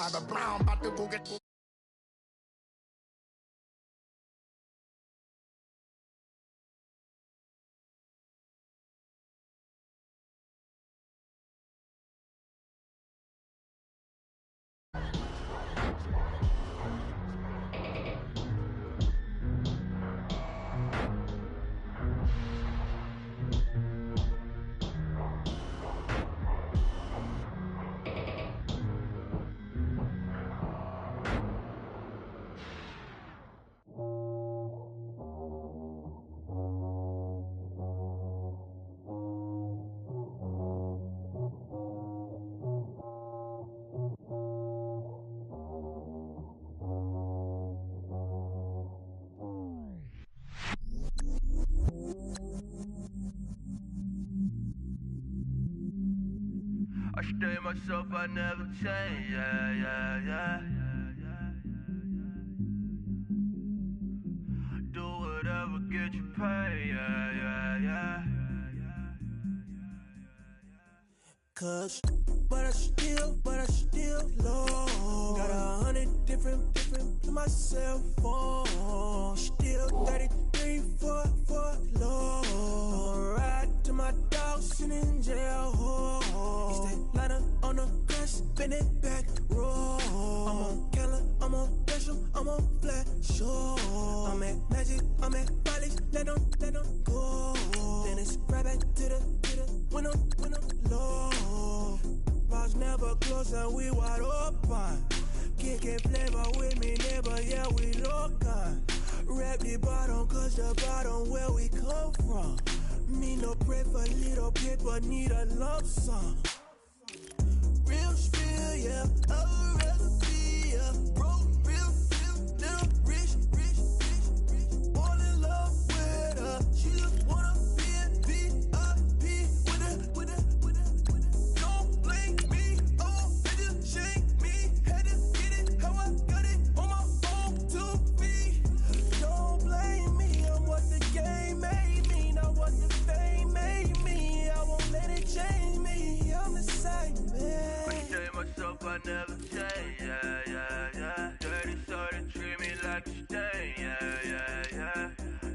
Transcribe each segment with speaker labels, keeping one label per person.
Speaker 1: by the brown, about to go get.
Speaker 2: I stay myself, I never change, yeah. Do whatever, get you paid, yeah.
Speaker 3: Cause, but I still low. Got 100 different to my cell phone. Still 33 for low. I'ma ride to my dog sitting in jail. It's that lighter on the grass, spin it back, roll. I'm on Keller, I'm on Bishop, I'm on Flat Shore. I'm at Magic, I'm at Bally's, let them go. Then it's right back to the when I'm low. Bars never close and we wide open. Kicking flavor with me, neighbor, yeah, we local. Rap the bottom, cause the bottom where we come from. Me no pray for little paper, need a love song. Real spill, yeah, a recipe, yeah. Broke, real, little rich. All in love with her. She just wanna be a VIP with her. Don't blame me, oh, they just shake me. Had to get it, how I got it on my own 2 feet. Don't blame me, I'm what the game made me, not what the fame made me. I won't let it change me, I'm the same man.
Speaker 2: I stay myself, I never change, yeah. Dirty soda, treat me like a stain, yeah.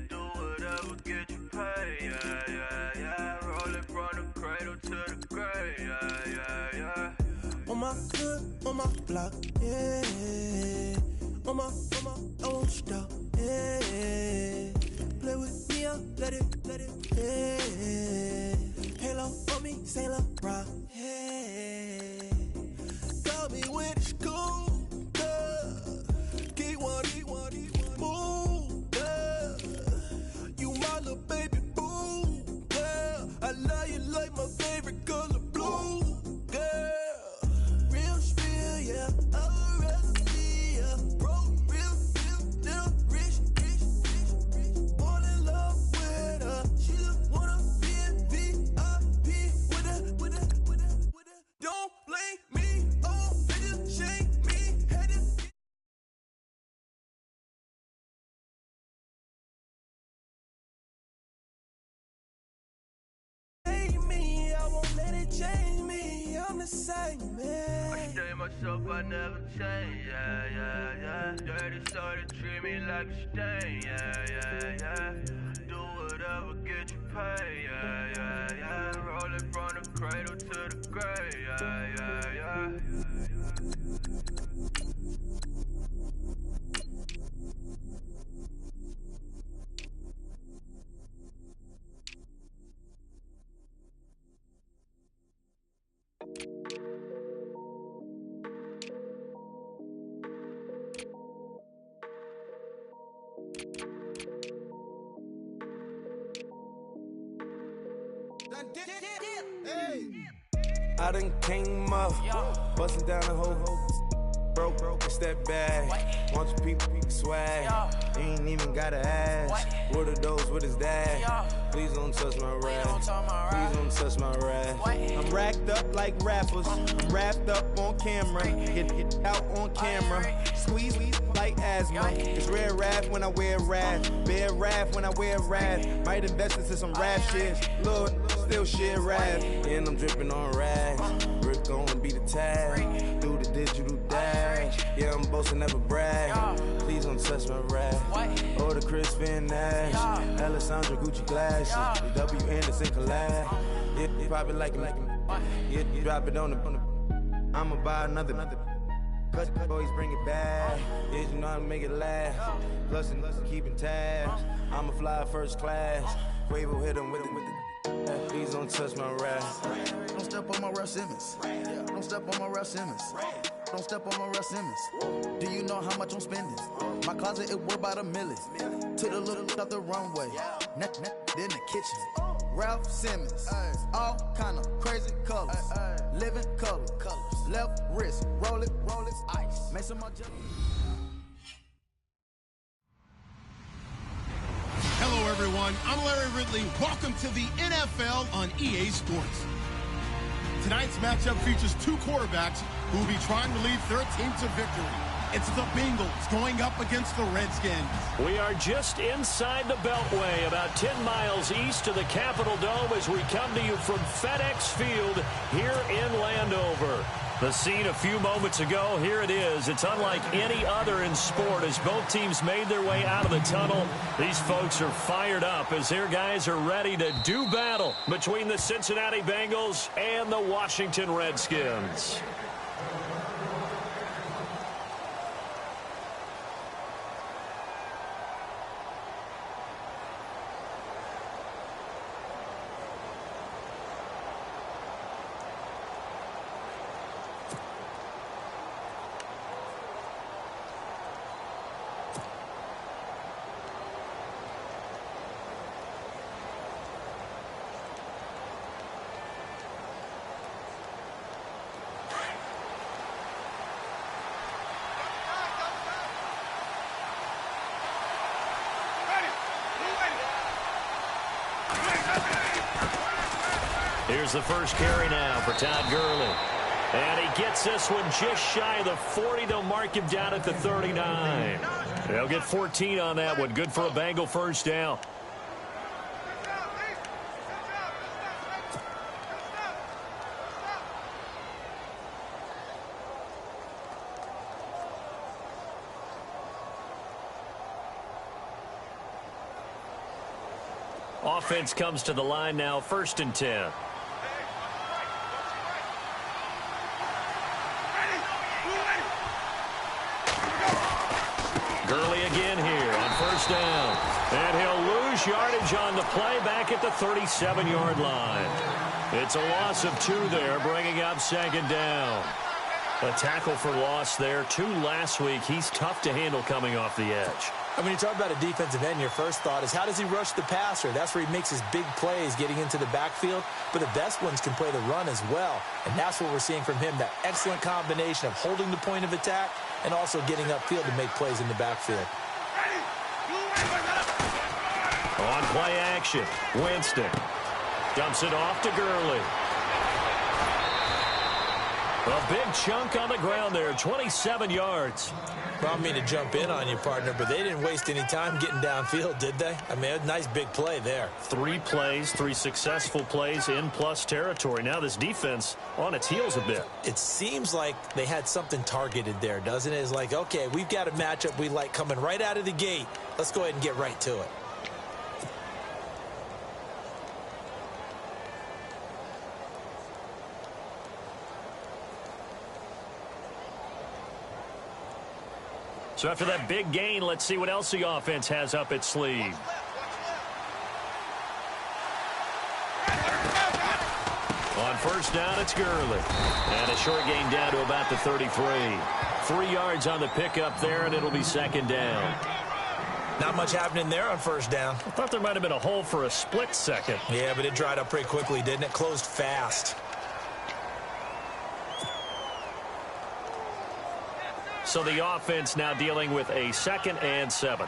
Speaker 2: Do whatever, get you paid, yeah. Rolling from the cradle to the grave, yeah.
Speaker 3: On my hood, on my block, yeah. On my, I won't stop, yeah. Play with me, I'll let it, yeah. Halo on me, Saint Laurent, yeah. Got me with the school, yeah. Keep one, move, yeah. You my little baby boo, yeah. I love you like my favorite color blue, yeah. Real spill, yeah, a recipe, yeah. Broke, real, little rich. All in love with her. She just wanna be a VIP with her. Don't blame me, oh, they just shake me. Had to me, I won't let it change me. I'm the same man.
Speaker 2: I stay myself, I never change, yeah. Dirty soda, treat me like a stain, yeah. Do whatever, get you paid, yeah. Rolling from the cradle to the grave, yeah.
Speaker 4: I done came up, bustin' down the whole broke, it's that bad. Want your people swag, you ain't even gotta ask. What are those, what is that? Please don't touch my rap, please don't touch my rap. I'm racked up like rappers, I'm wrapped up on camera, get out on camera, squeeze like asthma. It's rare rap when I wear rap, bare rap when I wear rap. Might invest into some rap shit, look, still shit rap. And I'm dripping on rags, Rick gon' be the tag, do the digital dab. Yeah, I'm boasting, never brag. Please don't touch my rag. Or the Chris Finn Nash. Alessandra Gucci glasses. The W Anderson collab. Yeah, you probably like it. Yeah, you drop it on the. I'ma buy another. Cause always bring it back. Yeah, you know how to make it last. Plus and keeping tabs. I'ma fly first class. Quavo hit him with it. Please don't touch my rap.
Speaker 1: Don't step on my Russ Simmons. Don't step on my Russ Simmons. Don't step on my Russ Simmons. Do you know how much I'm spending? My closet is worth about $1 million. Took the little out the runway. Then the kitchen. Ralph Simmons. All kind of crazy colors. Living color. Left wrist. Roll it, ice. Make some more jelly.
Speaker 5: Hello, everyone. I'm Larry Ridley. Welcome to the NFL on EA Sports. Tonight's matchup features two quarterbacks who will be trying to lead their team to victory. It's the Bengals going up against the Redskins.
Speaker 6: We are just inside the Beltway, about 10 miles east of the Capitol Dome as we come to you from FedEx Field here in Landover. The scene a few moments ago, here it is. It's unlike any other in sport as both teams made their way out of the tunnel. These folks are fired up as their guys are ready to do battle between the Cincinnati Bengals and the Washington Redskins. Here's the first carry now for Todd Gurley. And he gets this one just shy of the 40. They'll mark him down at the 39. They'll get 14 on that one. Good for a Bengal first down. Offense comes to the line now, 1st and 10. Gurley again here on 1st down. And he'll lose yardage on the play back at the 37-yard line. It's a loss of 2 there, bringing up 2nd down. A tackle for loss there. 2 last week. He's tough to handle coming off the edge.
Speaker 7: And when you talk about a defensive end, your first thought is how does he rush the passer? That's where he makes his big plays getting into the backfield. But the best ones can play the run as well. And that's what we're seeing from him, that excellent combination of holding the point of attack and also getting upfield to make plays in the backfield.
Speaker 6: On play action, Winston dumps it off to Gurley. A big chunk on the ground there, 27 yards.
Speaker 7: Well, I don't mean to jump in on you, partner, but they didn't waste any time getting downfield, did they? I mean, a nice big play there.
Speaker 6: 3 plays, 3 successful plays in plus territory. Now this defense on its heels a bit.
Speaker 7: It seems like they had something targeted there, doesn't it? It's like, okay, we've got a matchup we like coming right out of the gate. Let's go ahead and get right to it.
Speaker 6: So after that big gain, let's see what else the offense has up its sleeve. On 1st down, it's Gurley. And a short gain down to about the 33. 3 yards on the pickup there, and it'll be 2nd down.
Speaker 7: Not much happening there on 1st down.
Speaker 6: I thought there might have been a hole for a split second.
Speaker 7: Yeah, but it dried up pretty quickly, didn't it? Closed fast.
Speaker 6: So the offense now dealing with a 2nd and 7.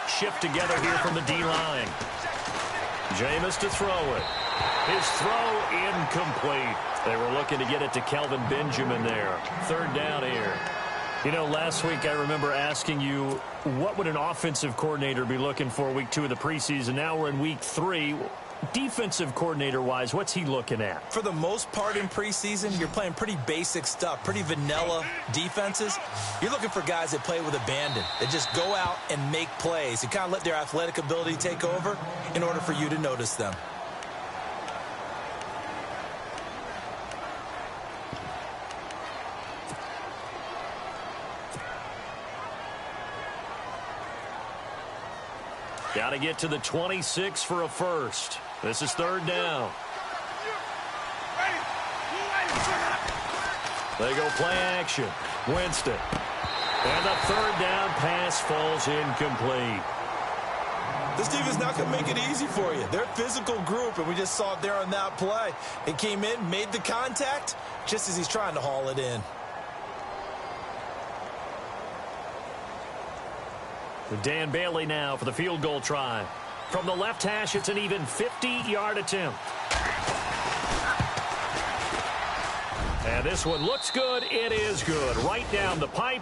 Speaker 6: Shift together here from the D-line. Jameis to throw it. His throw incomplete. They were looking to get it to Kelvin Benjamin there. 3rd down here. You know, last week I remember asking you, what would an offensive coordinator be looking for week 2 of the preseason? Now we're in week 3. Defensive coordinator-wise, what's he looking at?
Speaker 7: For the most part in preseason, you're playing pretty basic stuff, pretty vanilla defenses. You're looking for guys that play with abandon, that just go out and make plays and kind of let their athletic ability take over in order for you to notice them.
Speaker 6: Got to get to the 26 for a first. This is third down. They go play action. Winston. And the third down pass falls incomplete.
Speaker 7: This defense not going to make it easy for you. They're a physical group, and we just saw it there on that play. It came in, made the contact, just as he's trying to haul it in.
Speaker 6: Dan Bailey now for the field goal try. From the left hash, it's an even 50-yard attempt. And this one looks good. It is good. Right down the pipe.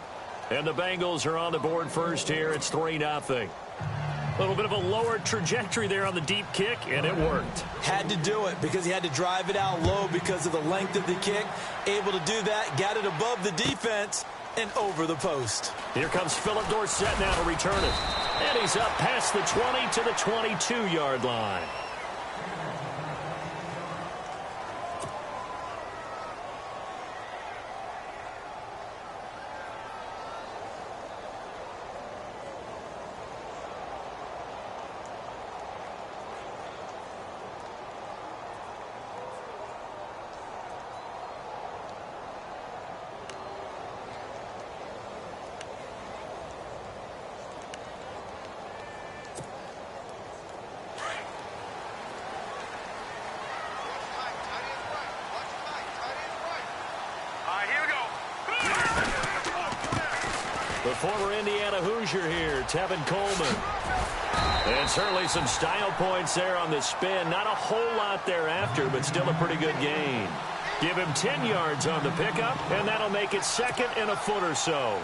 Speaker 6: And the Bengals are on the board first here. It's 3-0. A little bit of a lower trajectory there on the deep kick, and it worked.
Speaker 7: Had to do it because he had to drive it out low because of the length of the kick. Able to do that, got it above the defense and over the post.
Speaker 6: Here comes Philip Dorsett now to return it. And he's up past the 20 to the 22-yard line. The former Indiana Hoosier here, Tevin Coleman. And certainly some style points there on the spin. Not a whole lot thereafter, but still a pretty good gain. Give him 10 yards on the pickup, and that'll make it second and a foot or so.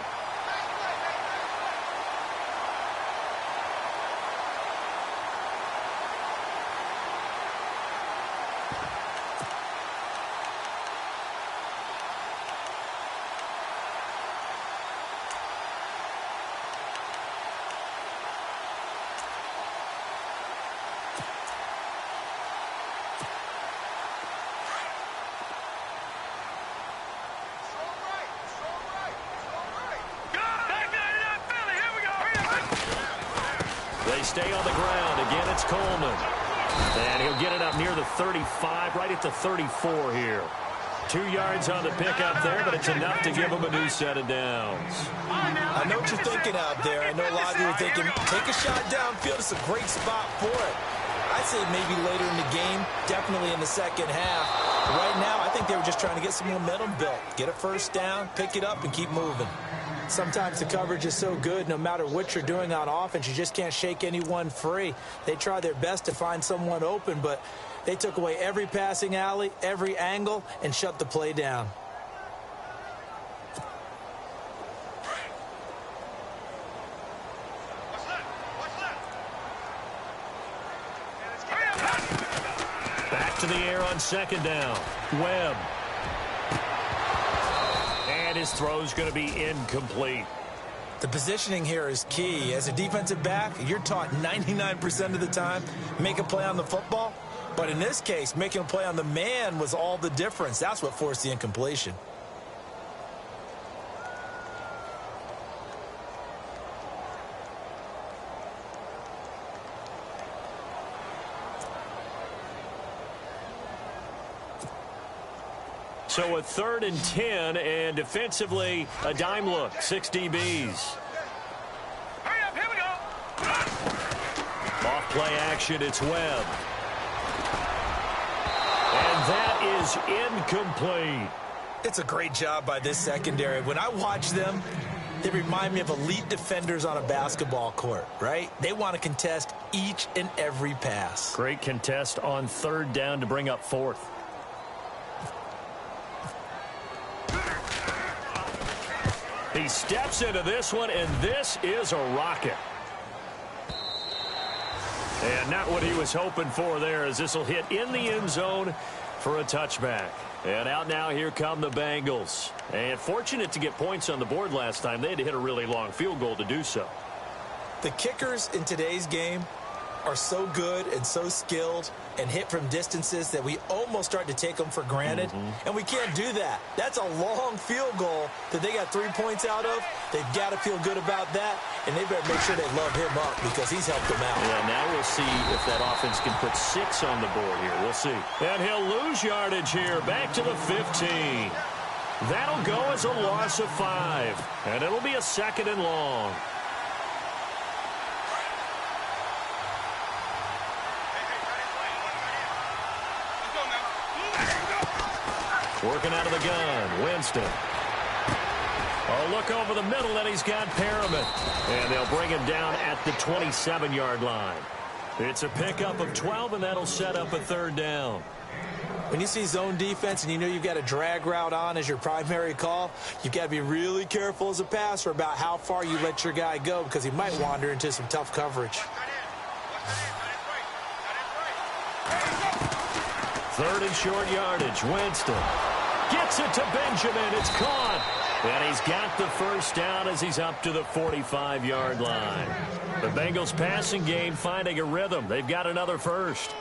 Speaker 6: They stay on the ground. Again, it's Coleman. And he'll get it up near the 35, right at the 34 here. 2 yards on the pickup there, but it's enough to give him a new set of downs.
Speaker 7: I know what you're thinking out there. I know a lot of you are thinking, take a shot downfield. It's a great spot for it. I'd say maybe later in the game, definitely in the second half. But right now, I think they were just trying to get some momentum built. Get a first down, pick it up, and keep moving. Sometimes the coverage is so good, no matter what you're doing on offense, you just can't shake anyone free. They try their best to find someone open, but they took away every passing alley, every angle, and shut the play down.
Speaker 6: Back to the air on second down. Webb. And his throw's going to be incomplete.
Speaker 7: The positioning here is key. As a defensive back, you're taught 99% of the time, make a play on the football. But in this case, making a play on the man was all the difference. That's what forced the incompletion.
Speaker 6: So a 3rd and 10, and defensively, a dime look, 6 DBs.
Speaker 2: Hurry up, here we go.
Speaker 6: Off play action, it's Webb. And that is incomplete.
Speaker 7: It's a great job by this secondary. When I watch them, they remind me of elite defenders on a basketball court, right? They want to contest each and every pass.
Speaker 6: Great contest on 3rd down to bring up 4th. He steps into this one, and this is a rocket. And not what he was hoping for there, as this will hit in the end zone for a touchback. And out now, here come the Bengals. And fortunate to get points on the board last time. They had to hit a really long field goal to do so.
Speaker 7: The kickers in today's game are so good and so skilled and hit from distances that we almost start to take them for granted. And we can't do that. That's a long field goal that they got 3 points out of. They've got to feel good about that, and they better make sure they love him up because he's helped them out.
Speaker 6: Yeah, now we'll see if that offense can put 6 on the board here. We'll see. And he'll lose yardage here, back to the 15. That'll go as a loss of 5, and it'll be a 2nd and long. Working out of the gun, Winston. Oh, look over the middle, and he's got Perriman. And they'll bring him down at the 27-yard line. It's a pickup of 12, and that'll set up a 3rd down.
Speaker 7: When you see zone defense and you know you've got a drag route on as your primary call, you've got to be really careful as a passer about how far you let your guy go because he might wander into some tough coverage.
Speaker 6: 3rd and short yardage, Winston. Gets it to Benjamin. It's caught. And he's got the 1st down as he's up to the 45-yard line. The Bengals passing game finding a rhythm. They've got another 1st.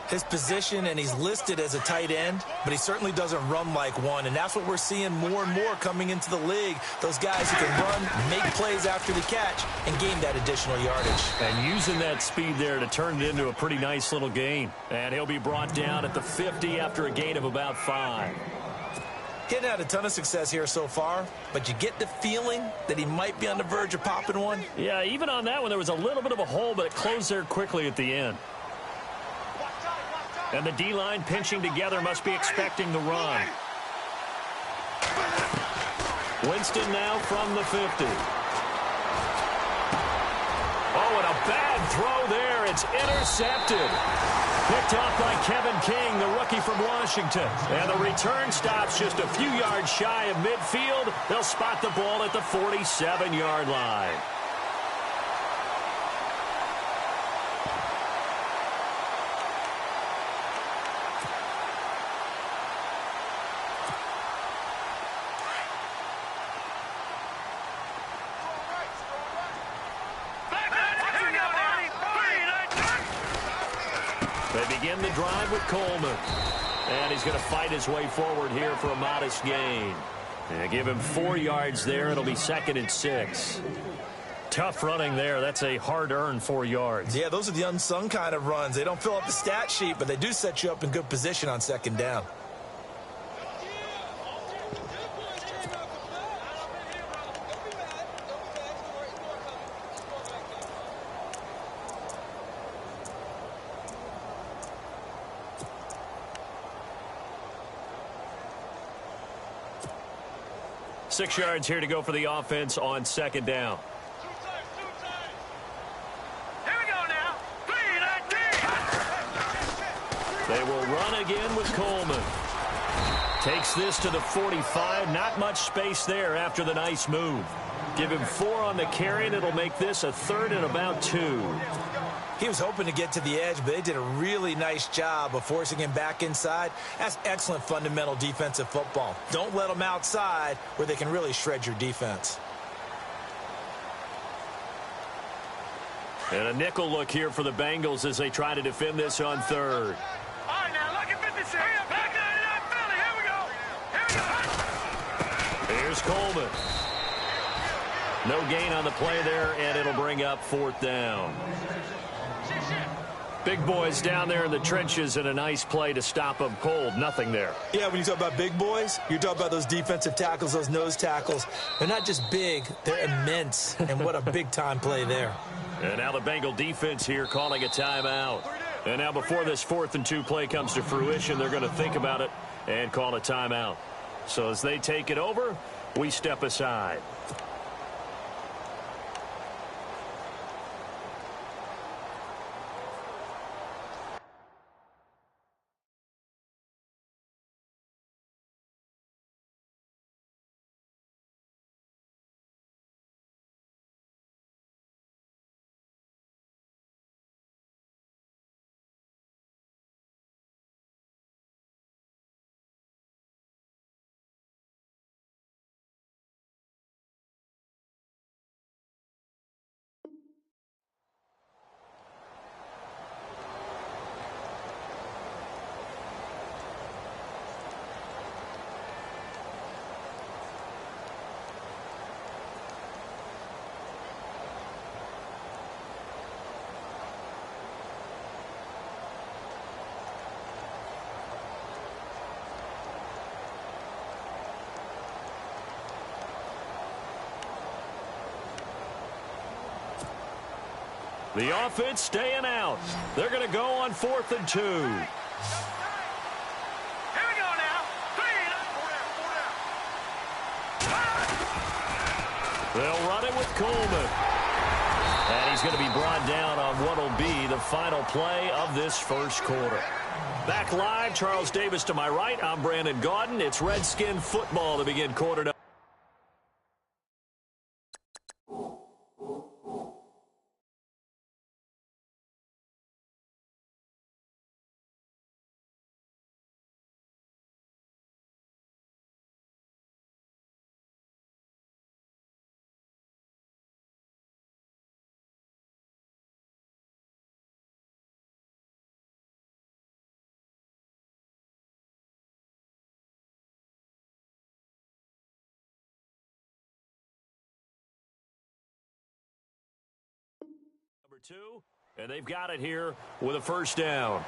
Speaker 7: His position, and he's listed as a tight end, but he certainly doesn't run like one, and that's what we're seeing more and more coming into the league. Those guys who can run, make plays after the catch, and gain that additional yardage.
Speaker 6: And using that speed there to turn it into a pretty nice little gain. And he'll be brought down at the 50 after a gain of about 5.
Speaker 7: He hadn't had a ton of success here so far, but you get the feeling that he might be on the verge of popping one.
Speaker 6: Yeah, even on that one, there was a little bit of a hole, but it closed there quickly at the end. And the D-line pinching together must be expecting the run. Winston now from the 50. Oh, and a bad throw there. It's intercepted. Picked off by Kevin King, the rookie from Washington. And the return stops just a few yards shy of midfield. They'll spot the ball at the 47-yard line. They begin the drive with Coleman. And he's going to fight his way forward here for a modest gain. And give him 4 yards there. It'll be 2nd and 6. Tough running there. That's a hard-earned 4 yards.
Speaker 7: Yeah, those are the unsung kind of runs. They don't fill up the stat sheet, but they do set you up in good position on 2nd down.
Speaker 6: Six yards here to go for the offense on 2nd down.
Speaker 2: Here we go now. 3, 19.
Speaker 6: They will run again with Coleman. Takes this to the 45. Not much space there after the nice move. Give him 4 on the carry, and it'll make this a 3rd and about 2.
Speaker 7: He was hoping to get to the edge, but they did a really nice job of forcing him back inside. That's excellent fundamental defensive football. Don't let them outside where they can really shred your defense.
Speaker 6: And a nickel look here for the Bengals as they try to defend this on 3rd.
Speaker 2: All right, now look at 56. Back 99 Philly. Here we go.
Speaker 6: Here's Coleman. No gain on the play there, and it'll bring up 4th down. Big boys down there in the trenches, and a nice play to stop them cold. Nothing there.
Speaker 7: Yeah, when you talk about big boys, you're talking about those defensive tackles, those nose tackles. They're not just big, they're immense, and what a big-time play there.
Speaker 6: And now the Bengal defense here calling a timeout. And now before this 4th and 2 play comes to fruition, they're going to think about it and call a timeout. So as they take it over, we step aside. The offense staying out. They're going to go on 4th and 2.
Speaker 2: Here we go now. 3.
Speaker 6: They'll run it with Coleman. And he's going to be brought down on what will be the final play of this first quarter. Back live, Charles Davis to my right. I'm Brandon Gaudin. It's Redskin football to begin quarter number. Number 2, and they've got it here with a first down.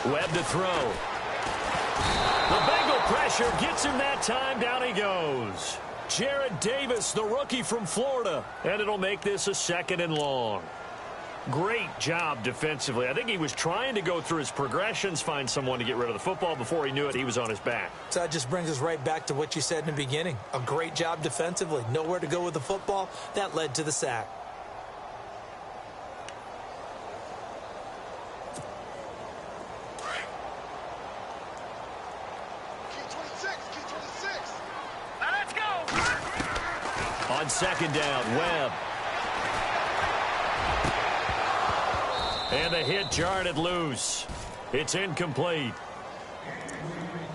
Speaker 6: Webb to throw. The Bengal pressure gets him that time. Down he goes. Jared Davis, the rookie from Florida. And it'll make this a 2nd and long. Great job defensively. I think he was trying to go through his progressions, find someone to get rid of the football. Before he knew it, he was on his back.
Speaker 7: So that just brings us right back to what you said in the beginning. A great job defensively. Nowhere to go with the football. That led to the sack.
Speaker 6: On 2nd down, Webb. And the hit jarred it loose. It's incomplete.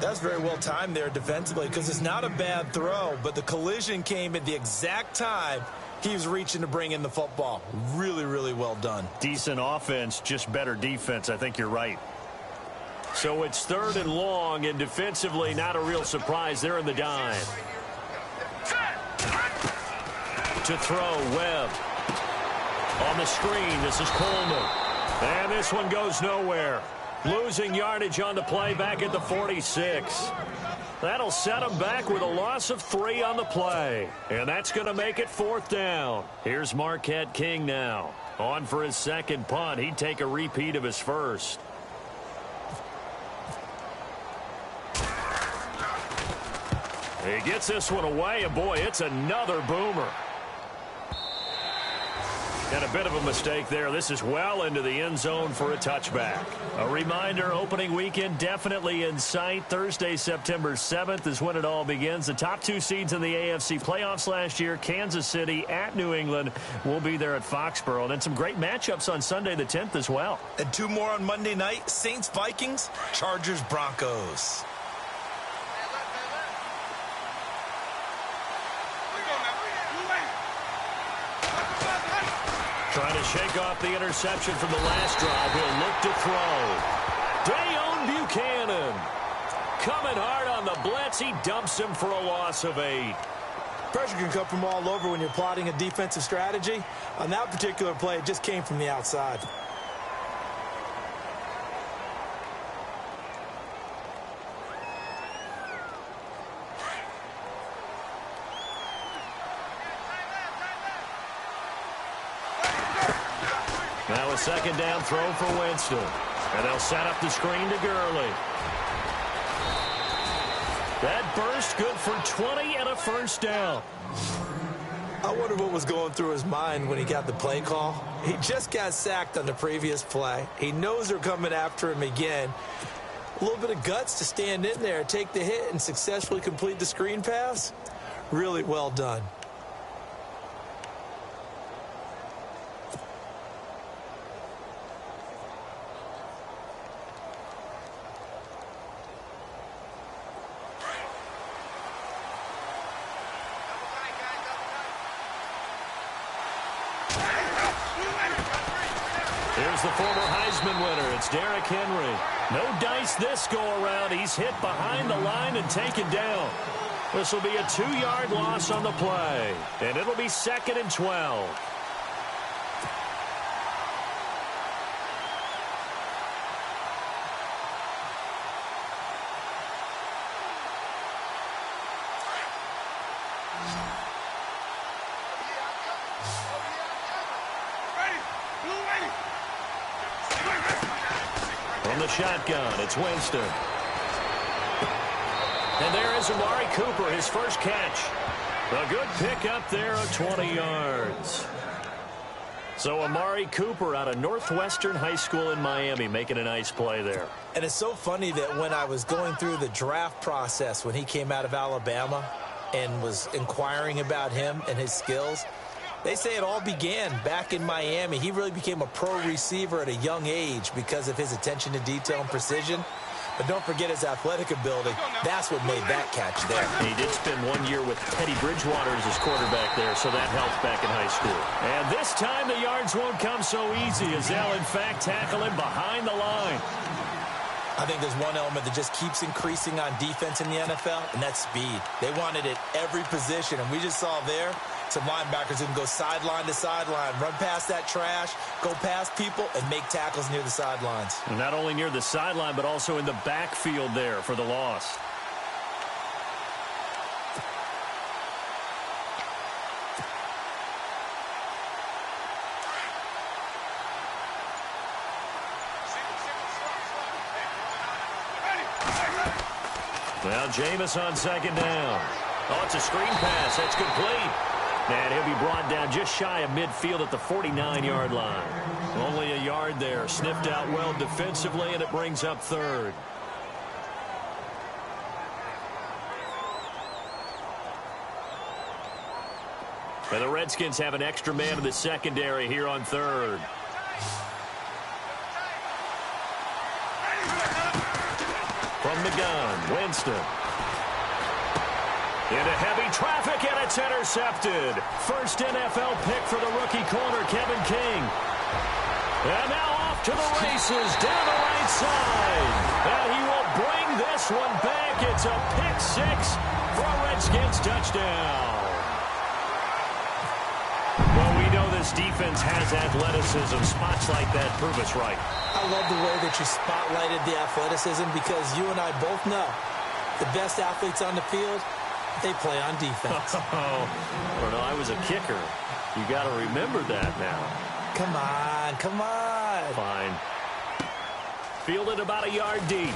Speaker 7: That's very well timed there defensively because it's not a bad throw, but the collision came at the exact time he was reaching to bring in the football. Really, really well done.
Speaker 6: Decent offense, just better defense. I think you're right. So it's 3rd and long, and defensively not a real surprise. They're in the dime. To throw, Webb. On the screen, this is Coleman. And this one goes nowhere. Losing yardage on the play back at the 46. That'll set him back with a loss of 3 on the play. And that's going to make it 4th down. Here's Marquette King now. On for his 2nd punt. He'd take a repeat of his first. He gets this one away, and boy, it's another boomer. And a bit of a mistake there. This is well into the end zone for a touchback. A reminder, opening weekend definitely in sight. Thursday, September 7th is when it all begins. The top 2 seeds in the AFC playoffs last year, Kansas City at New England, will be there at Foxborough. And then some great matchups on Sunday the 10th as well.
Speaker 7: And 2 more on Monday night, Saints-Vikings, Chargers-Broncos.
Speaker 6: Trying to shake off the interception from the last drive. He'll look to throw. Dayon Buchanan coming hard on the blitz. He dumps him for a loss of 8.
Speaker 7: Pressure can come from all over when you're plotting a defensive strategy. On that particular play, it just came from the outside.
Speaker 6: Now a 2nd down throw for Winston. And they'll set up the screen to Gurley. That burst good for 20 and a first down.
Speaker 7: I wonder what was going through his mind when he got the play call. He just got sacked on the previous play. He knows they're coming after him again. A little bit of guts to stand in there, take the hit, and successfully complete the screen pass. Really well done.
Speaker 6: Here's the former Heisman winner. It's Derrick Henry. No dice this go-around. He's hit behind the line and taken down. This will be a 2-yard loss on the play, and it'll be 2nd and 12. From the shotgun, it's Winston. And there is Amari Cooper, his first catch. A good pick up there of 20 yards. So Amari Cooper out of Northwestern High School in Miami making a nice play there.
Speaker 7: And it's so funny that when I was going through the draft process when he came out of Alabama and was inquiring about him and his skills, they say it all began back in Miami. He really became a pro receiver at a young age because of his attention to detail and precision. But don't forget his athletic ability. That's what made that catch there.
Speaker 6: He did spend 1 year with Teddy Bridgewater as his quarterback there, so that helped back in high school. And this time the yards won't come so easy as they'll, in fact, tackle him behind the line.
Speaker 7: I think there's one element that just keeps increasing on defense in the NFL, and that's speed. They want it at every position, and we just saw there some linebackers who can go sideline to sideline, run past that trash, go past people, and make tackles near the sidelines.
Speaker 6: And not only near the sideline, but also in the backfield there for the loss. Now Jameis on 2nd down. Oh, it's a screen pass. That's complete. And he'll be brought down just shy of midfield at the 49-yard line. Only a yard there. Sniffed out well defensively, and it brings up 3rd. And the Redskins have an extra man in the secondary here on 3rd. From the gun, Winston. Into heavy traffic, and it's intercepted. First NFL pick for the rookie corner, Kevin King. And now off to the races, down the right side. And he will bring this one back. It's a pick 6 for a Redskins touchdown. Well, we know this defense has athleticism. Spots like that prove us right.
Speaker 7: I love the way that you spotlighted the athleticism because you and I both know the best athletes on the field, they play on defense.
Speaker 6: Well, no, I was a kicker. You got to remember that now.
Speaker 7: Come on, come on.
Speaker 6: Fine. Fielded about a yard deep.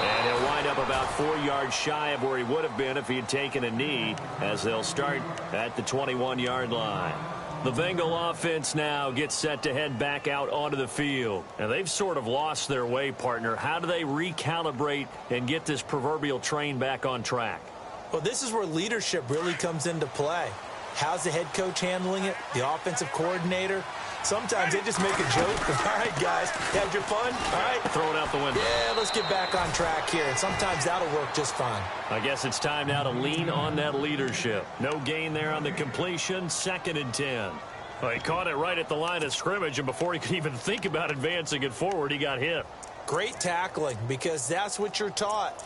Speaker 6: And he'll wind up about 4 yards shy of where he would have been if he had taken a knee, as they'll start at the 21-yard line. The Bengal offense now gets set to head back out onto the field. And they've sort of lost their way, partner. How do they recalibrate and get this proverbial train back on track?
Speaker 7: Well, this is where leadership really comes into play. How's the head coach handling it? The offensive coordinator? Sometimes they just make a joke. All right, guys, had your fun? All right.
Speaker 6: Throw it out the window.
Speaker 7: Yeah, let's get back on track here. And sometimes that'll work just fine.
Speaker 6: I guess it's time now to lean on that leadership. No gain there on the completion. 2nd and 10. Well, he caught it right at the line of scrimmage, and before he could even think about advancing it forward, he got hit.
Speaker 7: Great tackling, because that's what you're taught.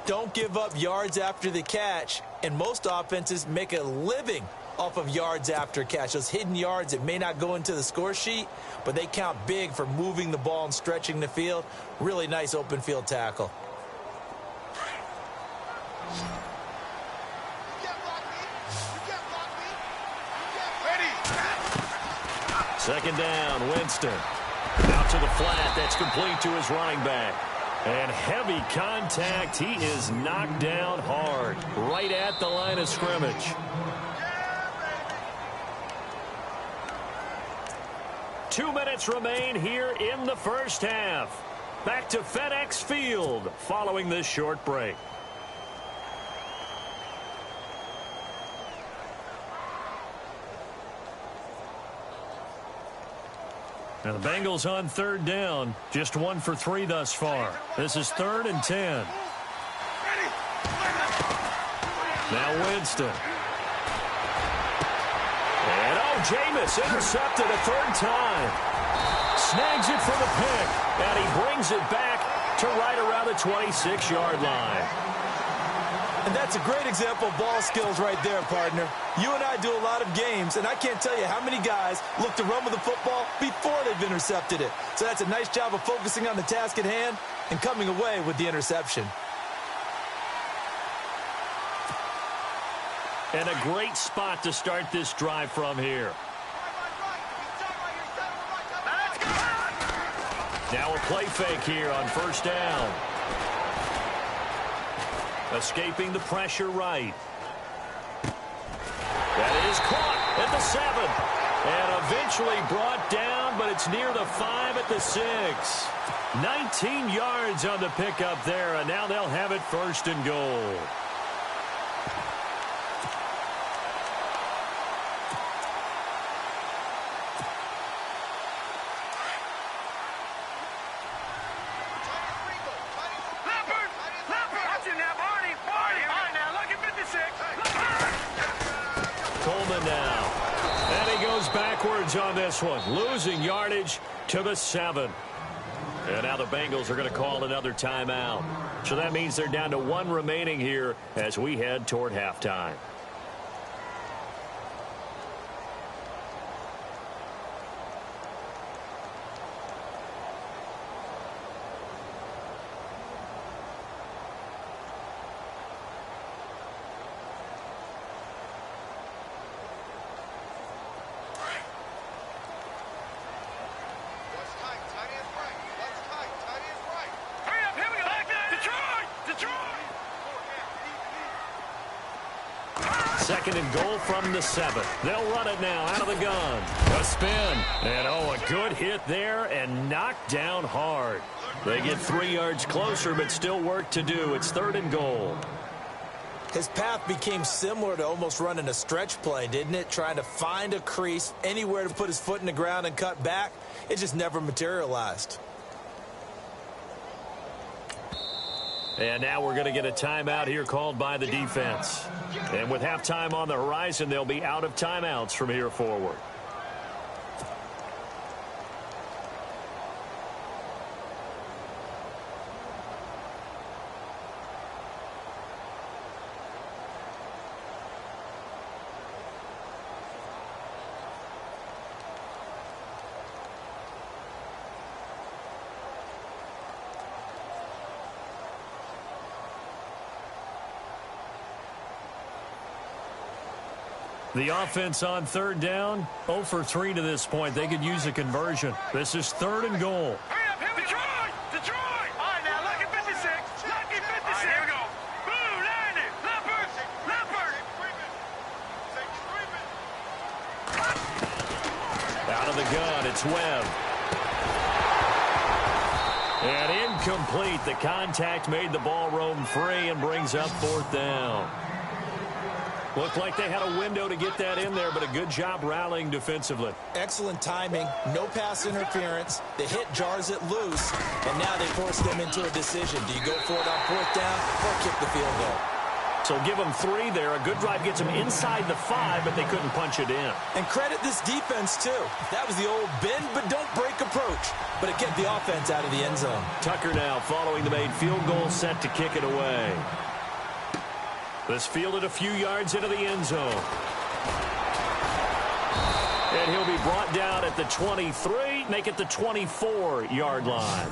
Speaker 7: Don't give up yards after the catch, and most offenses make a living off of yards after catch. Those hidden yards that may not go into the score sheet, but they count big for moving the ball and stretching the field. Really nice open field tackle.
Speaker 6: Second down, Winston. Out to the flat. That's complete to his running back. And heavy contact. He is knocked down hard right at the line of scrimmage. 2 minutes remain here in the first half. Back to FedEx Field following this short break. Now the Bengals on 3rd down. Just 1 for 3 thus far. This is 3rd and 10. Now Winston. And oh, Jameis intercepted a third time. Snags it for the pick, and he brings it back to right around the 26-yard line.
Speaker 7: And that's a great example of ball skills right there, partner. You and I do a lot of games, and I can't tell you how many guys look to run with the football before they've intercepted it. So that's a nice job of focusing on the task at hand and coming away with the interception.
Speaker 6: And a great spot to start this drive from here. Now a play fake here on first down. Escaping the pressure right. That is caught at the 7. And eventually brought down, but it's near the 5 at the 6. 19 yards on the pickup there, and now they'll have it first and goal. On this one, losing yardage to the 7. And now the Bengals are going to call another timeout. So that means they're down to 1 remaining here as we head toward halftime. Second and goal from the 7. They'll run it now out of the gun. A spin. And, oh, a good hit there and knocked down hard. They get 3 yards closer, but still work to do. It's third and goal.
Speaker 7: His path became similar to almost running a stretch play, didn't it? Trying to find a crease, anywhere to put his foot in the ground and cut back. It just never materialized.
Speaker 6: And now we're going to get a timeout here called by the defense. And with halftime on the horizon, they'll be out of timeouts from here forward. The offense on third down, 0 for 3 to this point. They could use a conversion. This is third and goal.
Speaker 8: Hurry up, Detroit! Detroit! All right, now, lucky 56. Lucky 56. All right, here we go. Boom, landed. Leopard.
Speaker 6: Out of the gun, it's Webb. And incomplete. The contact made the ball roam free and brings up fourth down. Looked like they had a window to get that in there, but a good job rallying defensively.
Speaker 7: Excellent timing, no pass interference. The hit jars it loose, and now they force them into a decision. Do you go for it on fourth down or kick the field goal?
Speaker 6: So give them 3 there. A good drive gets them inside the 5, but they couldn't punch it in.
Speaker 7: And credit this defense, too. That was the old bend but don't break approach, but it kept the offense out of the end zone.
Speaker 6: Tucker now following the made field goal, set to kick it away. This fielded a few yards into the end zone. And he'll be brought down at the 23, make it the 24-yard line.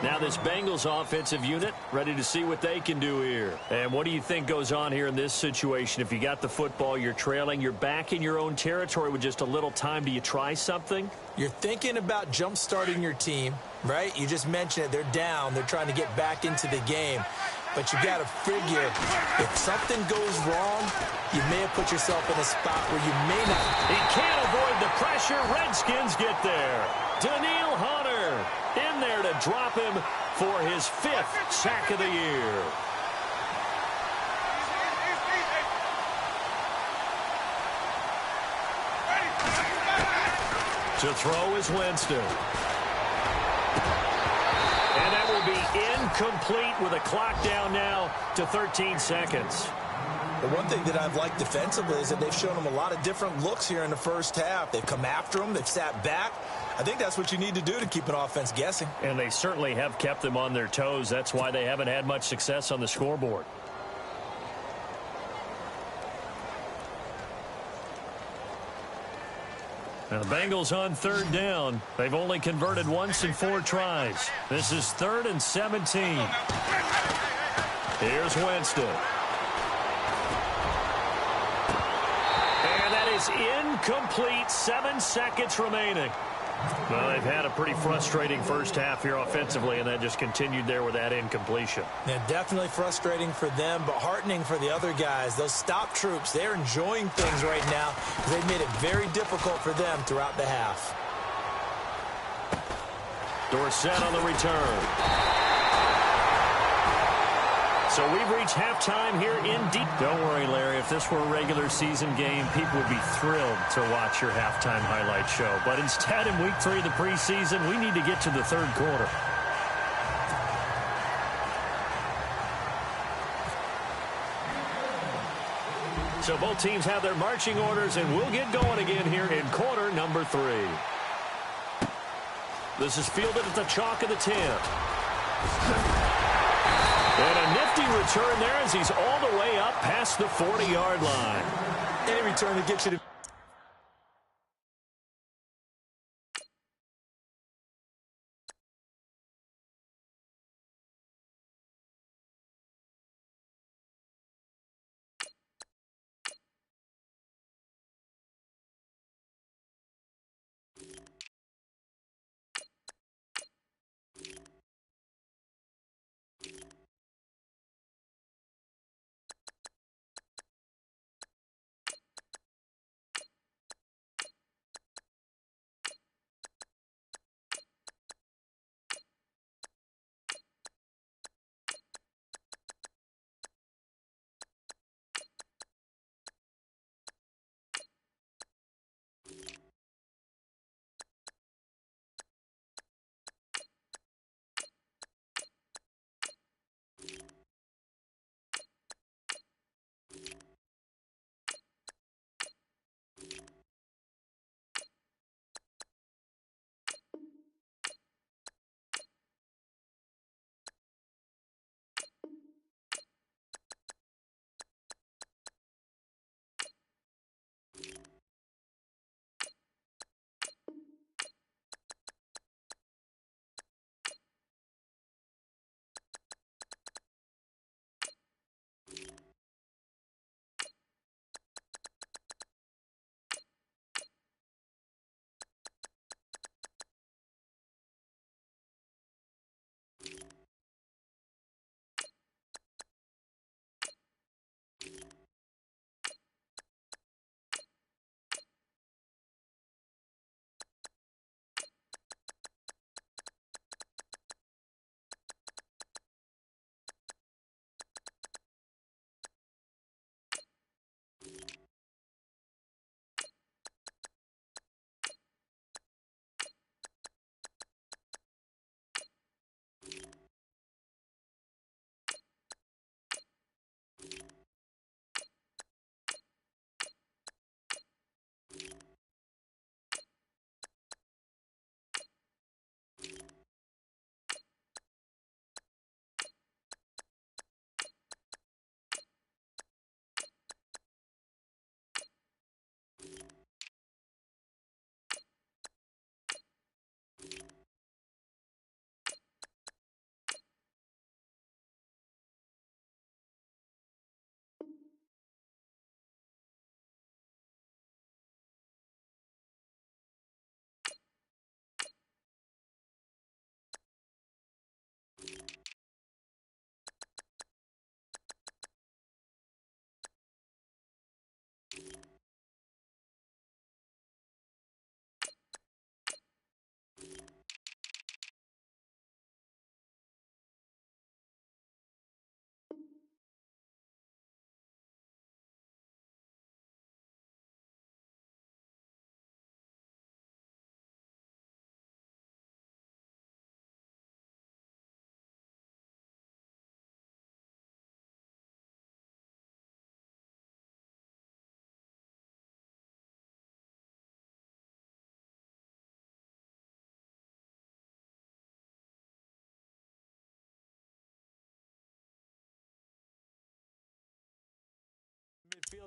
Speaker 6: Now this Bengals offensive unit ready to see what they can do here. And what do you think goes on here in this situation? If you got the football, you're trailing, you're back in your own territory with just a little time. Do you try something?
Speaker 7: You're thinking about jump-starting your team, right? You just mentioned it. They're down. They're trying to get back into the game. But you got to figure, if something goes wrong, you may have put yourself in a spot where you may not.
Speaker 6: He can't avoid the pressure. Redskins get there. Daniil Hunter in there to drop him for his 5th sack of the year. To throw is Winston. And that will be incomplete with a clock down now to 13 seconds.
Speaker 7: The one thing that I've liked defensively is that they've shown them a lot of different looks here in the first half. They've come after them. They've sat back. I think that's what you need to do to keep an offense guessing.
Speaker 6: And they certainly have kept them on their toes. That's why they haven't had much success on the scoreboard. Now the Bengals on third down. They've only converted once in 4 tries. This is 3rd and 17. Here's Winston. And that is incomplete. 7 seconds remaining. Well, they've had a pretty frustrating first half here offensively, and that just continued there with that incompletion.
Speaker 7: Yeah, definitely frustrating for them, but heartening for the other guys. Those stop troops, they're enjoying things right now because they've made it very difficult for them throughout the half.
Speaker 6: Dorsett on the return. So we've reached halftime here in deep. Don't worry, Larry. If this were a regular season game, people would be thrilled to watch your halftime highlight show. But instead, in week 3 of the preseason, we need to get to the 3rd quarter. So both teams have their marching orders, and we'll get going again here in quarter number 3. This is fielded at the chalk of the 10. And a nifty return there as he's all the way up past the 40-yard line.
Speaker 7: Any return to get you to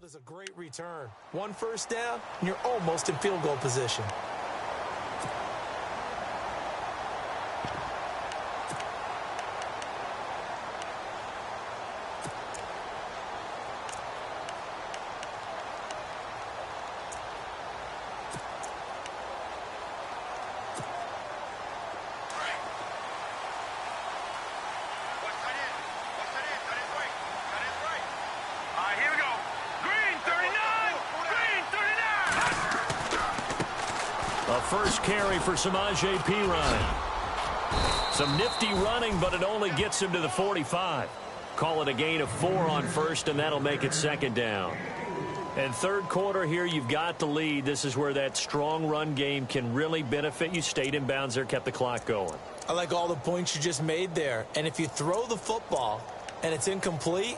Speaker 7: field is a great return. 1 first down, and you're almost in field goal position.
Speaker 6: First carry for Samaje Perine. Some nifty running, but it only gets him to the 45. Call it a gain of 4 on first, and that'll make it second down. And third quarter here, you've got the lead. This is where that strong run game can really benefit you. Stayed in bounds there, kept the clock going.
Speaker 7: I like all the points you just made there. And if you throw the football and it's incomplete,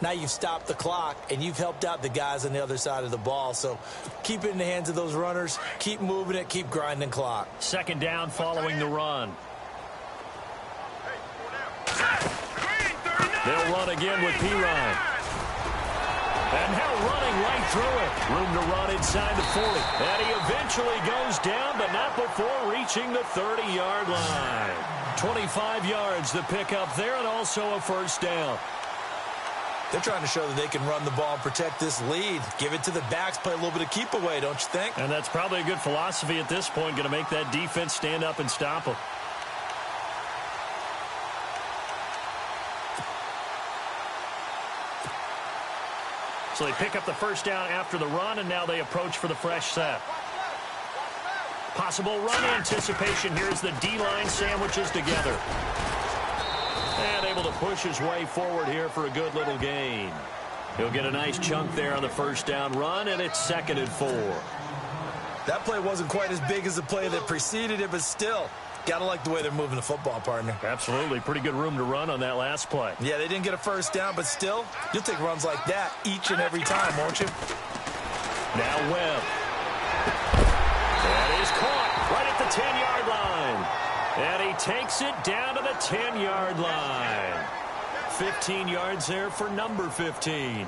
Speaker 7: now you've stopped the clock, and you've helped out the guys on the other side of the ball. So keep it in the hands of those runners. Keep moving it. Keep grinding clock.
Speaker 6: Second down following the run. They'll run again with Perine. And now running right through it. Room to run inside the 40. And he eventually goes down, but not before reaching the 30-yard line. 25 yards the pickup there, and also a first down.
Speaker 7: They're trying to show that they can run the ball and protect this lead. Give it to the backs, play a little bit of keep away, don't you think?
Speaker 6: And that's probably a good philosophy at this point, going to make that defense stand up and stop them. So they pick up the first down after the run, and now they approach for the fresh set. Possible run anticipation here as the D-line sandwiches together. And able to push his way forward here for a good little gain. He'll get a nice chunk there on the first down run, and it's 2nd and 4.
Speaker 7: That play wasn't quite as big as the play that preceded it, but still, gotta like the way they're moving the football, partner.
Speaker 6: Absolutely. Pretty good room to run on that last play.
Speaker 7: Yeah, they didn't get a first down, but still, you'll take runs like that each and every time, won't you?
Speaker 6: Now Webb. That is caught right at the 10-yard line. And he takes it down to the 10-yard line. 15 yards there for number 15.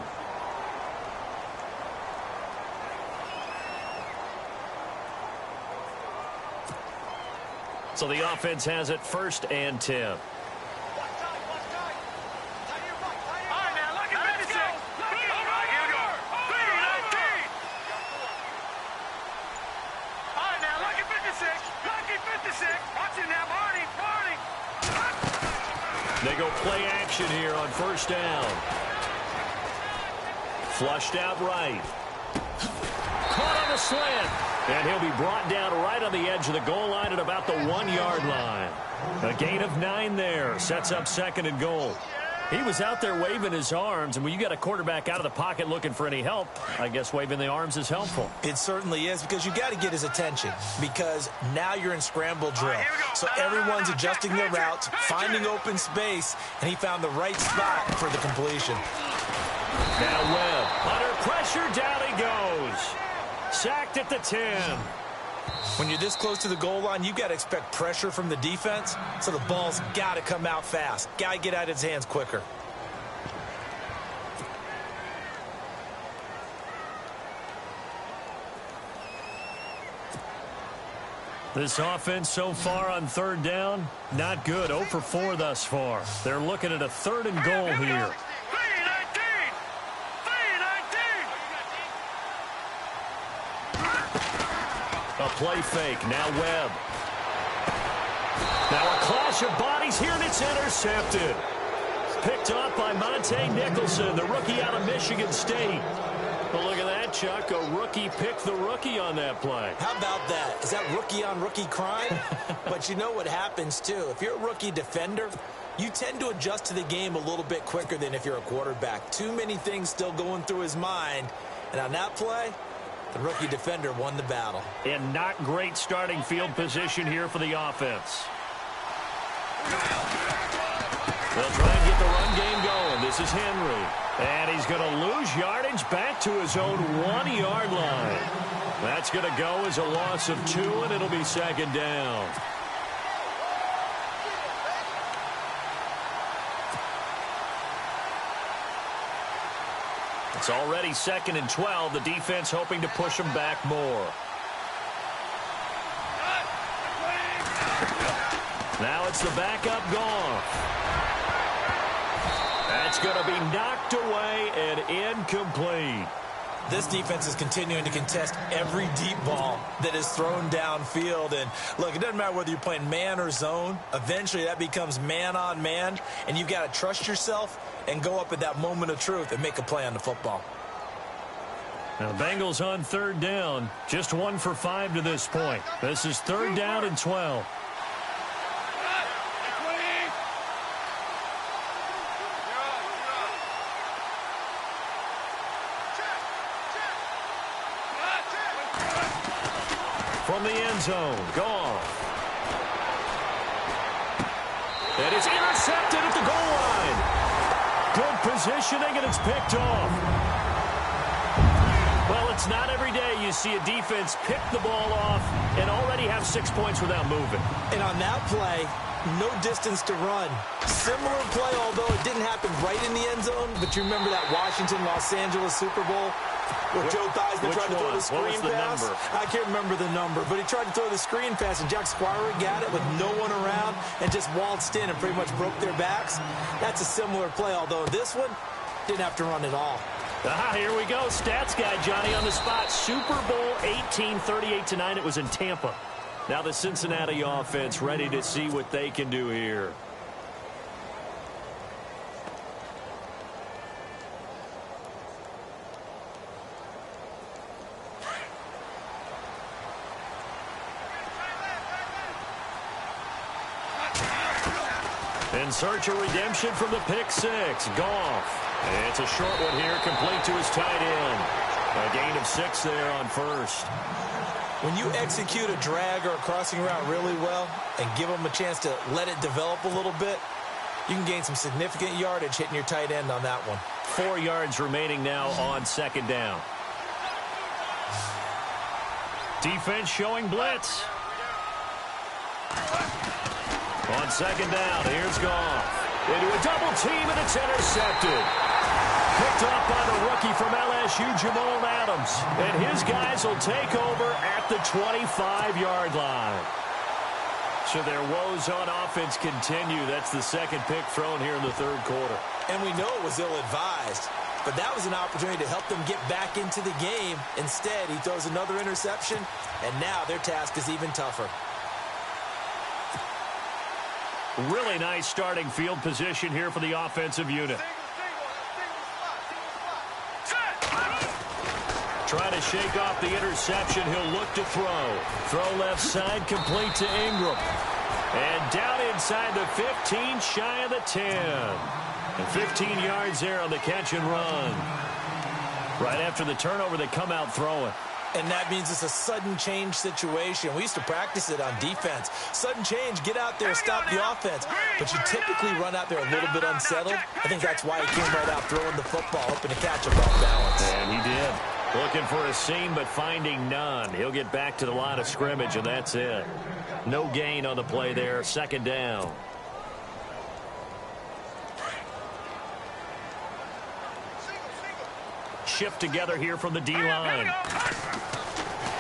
Speaker 6: So the offense has it 1st and 10. They go play action here on first down. Flushed out right. Caught on a slant. And he'll be brought down right on the edge of the goal line at about the 1-yard line. A gain of 9 there. Sets up 2nd and goal. He was out there waving his arms, and when you got a quarterback out of the pocket looking for any help, I guess waving the arms is helpful.
Speaker 7: It certainly is, because you got to get his attention, because now you're in scramble drill. So everyone's adjusting their routes, finding open space, and he found the right spot for the completion.
Speaker 6: Now Webb, under pressure, down he goes. Sacked at the 10.
Speaker 7: When you're this close to the goal line, you've got to expect pressure from the defense, so the ball's got to come out fast. Got to get out of his hands quicker.
Speaker 6: This offense so far on 3rd down, not good. 0 for 4 thus far. They're looking at a 3rd and goal here. A play fake. Now Webb. Now a clash of bodies here, and it's intercepted. Picked off by Monte Nicholson, the rookie out of Michigan State. Well, look at that, Chuck. A rookie picked the rookie on that play.
Speaker 7: How about that? Is that rookie-on-rookie crime? But you know what happens, too. If you're a rookie defender, you tend to adjust to the game a little bit quicker than if you're a quarterback. Too many things still going through his mind. And on that play, the rookie defender won the battle.
Speaker 6: And not great starting field position here for the offense. They'll try and get the run game going. This is Henry. And he's going to lose yardage back to his own 1-yard line. That's going to go as a loss of 2, and it'll be 2nd down. It's already 2nd and 12. The defense hoping to push them back more. Now it's the backup Goff. That's going to be knocked away and incomplete.
Speaker 7: This defense is continuing to contest every deep ball that is thrown downfield. And, look, it doesn't matter whether you're playing man or zone. Eventually that becomes man on man, and you've got to trust yourself and go up at that moment of truth and make a play on the football.
Speaker 6: Now, Bengals on 3rd down. Just 1 for 5 to this point. This is 3rd down and 12. From the end zone, Goff. It is intercepted at the goal line. Good positioning, and it's picked off. Well, it's not every day you see a defense pick the ball off and already have 6 points without moving.
Speaker 7: And on that play, no distance to run. Similar play, although it didn't happen right in the end zone, but you remember that Washington-Los Angeles Super Bowl where Joe Theismann tried to throw the screen pass?
Speaker 6: Number?
Speaker 7: I can't remember the number, but he tried to throw the screen pass, and Jack Squire got it with no one around and just waltzed in and pretty much broke their backs. That's a similar play, although this one didn't have to run at all.
Speaker 6: Here we go. Stats guy Johnny on the spot. Super Bowl 18, 38-9. It was in Tampa. Now the Cincinnati offense ready to see what they can do here. In search of redemption from the pick six. Goff. It's a short one here, complete to his tight end. A gain of 6 there on first.
Speaker 7: When you execute a drag or a crossing route really well and give them a chance to let it develop a little bit, you can gain some significant yardage hitting your tight end on that one.
Speaker 6: 4 yards remaining now on 2nd down. Defense showing blitz. On 2nd down, here's Goff. Into a double team, and it's intercepted. Picked up by the rookie from LSU, Jamal Adams. And his guys will take over at the 25-yard line. So their woes on offense continue. That's the 2nd pick thrown here in the 3rd quarter.
Speaker 7: And we know it was ill-advised, but that was an opportunity to help them get back into the game. Instead, he throws another interception, and now their task is even tougher.
Speaker 6: Really nice starting field position here for the offensive unit. Trying to shake off the interception. He'll look to throw. Throw left side, complete to Ingram. And down inside the 15, shy of the 10. And 15 yards there on the catch and run. Right after the turnover, they come out throwing.
Speaker 7: And that means it's a sudden change situation. We used to practice it on defense. Sudden change, get out there, stop the offense. But you typically run out there a little bit unsettled. I think that's why he came right out throwing the football, hoping to catch him off balance.
Speaker 6: And he did. Looking for a seam, but finding none. He'll get back to the line of scrimmage, and that's it. No gain on the play there. 2nd down. Shift together here from the D-line.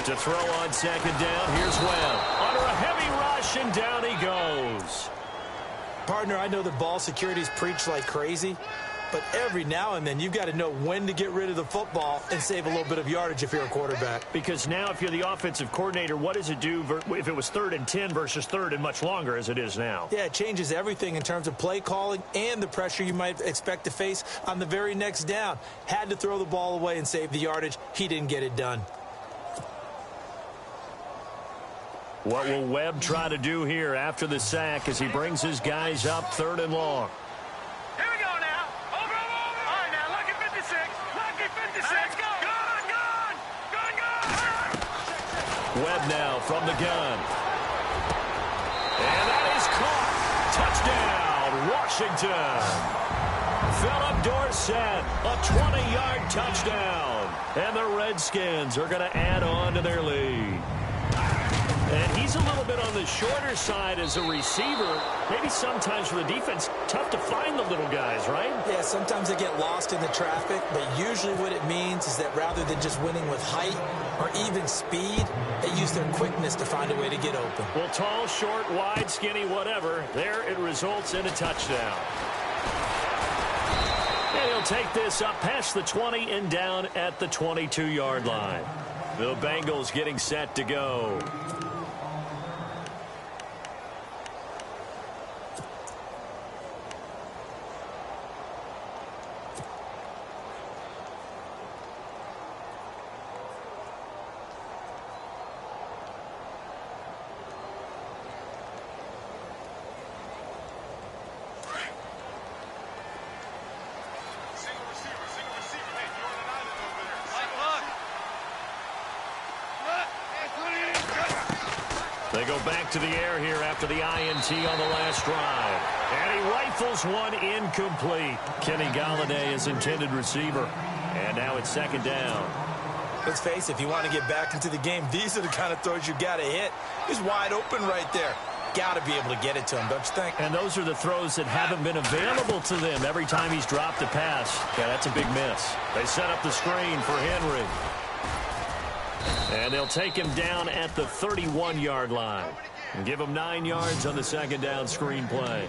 Speaker 6: To throw on 2nd down, here's Webb. Under a heavy rush, and down he goes.
Speaker 7: Partner, I know that ball security's preached like crazy, but every now and then you've got to know when to get rid of the football and save a little bit of yardage if you're a quarterback.
Speaker 6: Because now if you're the offensive coordinator, what does it do if it was 3rd and 10 versus 3rd and much longer as it is now?
Speaker 7: Yeah, it changes everything in terms of play calling and the pressure you might expect to face on the very next down. Had to throw the ball away and save the yardage. He didn't get it done.
Speaker 6: What will Webb try to do here after the sack as he brings his guys up 3rd and long?
Speaker 8: Here we go now. Over. All right, now, lucky 56. Lucky 56. Let's go. Gun.
Speaker 6: Webb now from the gun. And that is caught. Touchdown, Washington. Philip Dorsett, a 20-yard touchdown. And the Redskins are going to add on to their lead. And he's a little bit on the shorter side as a receiver. Maybe sometimes for the defense, tough to find the little guys, right?
Speaker 7: Yeah, sometimes they get lost in the traffic, but usually what it means is that rather than just winning with height or even speed, they use their quickness to find a way to get open.
Speaker 6: Well, tall, short, wide, skinny, whatever, there it results in a touchdown. And he'll take this up past the 20 and down at the 22-yard line. The Bengals getting set to go. They go back to the air here after the INT on the last drive. And he rifles one incomplete. Kenny Galladay is intended receiver. And now it's second down.
Speaker 7: Let's face it, if you want to get back into the game, these are the kind of throws you got to hit. He's wide open right there. Got to be able to get it to him, don't you think?
Speaker 6: And those are the throws that haven't been available to them every time he's dropped a pass. Yeah, that's a big miss. They set up the screen for Henry. And they'll take him down at the 31-yard line and give him 9 yards on the second down screen play.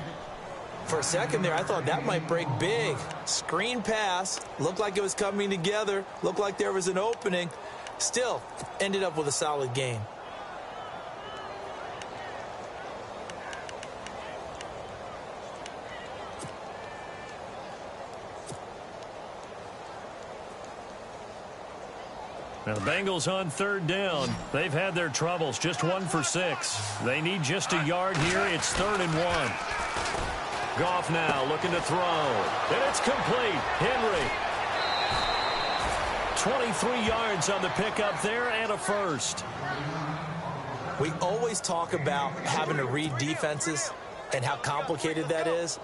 Speaker 7: For a second there, I thought that might break big. Screen pass. Looked like it was coming together. Looked like there was an opening. Still, ended up with a solid gain.
Speaker 6: Now the Bengals on third down. They've had their troubles. Just 1 for 6. They need just a yard here. It's 3rd and 1. Goff now looking to throw. And it's complete. Henry. 23 yards on the pickup there and a first.
Speaker 7: We always talk about having to read defenses and how complicated that is.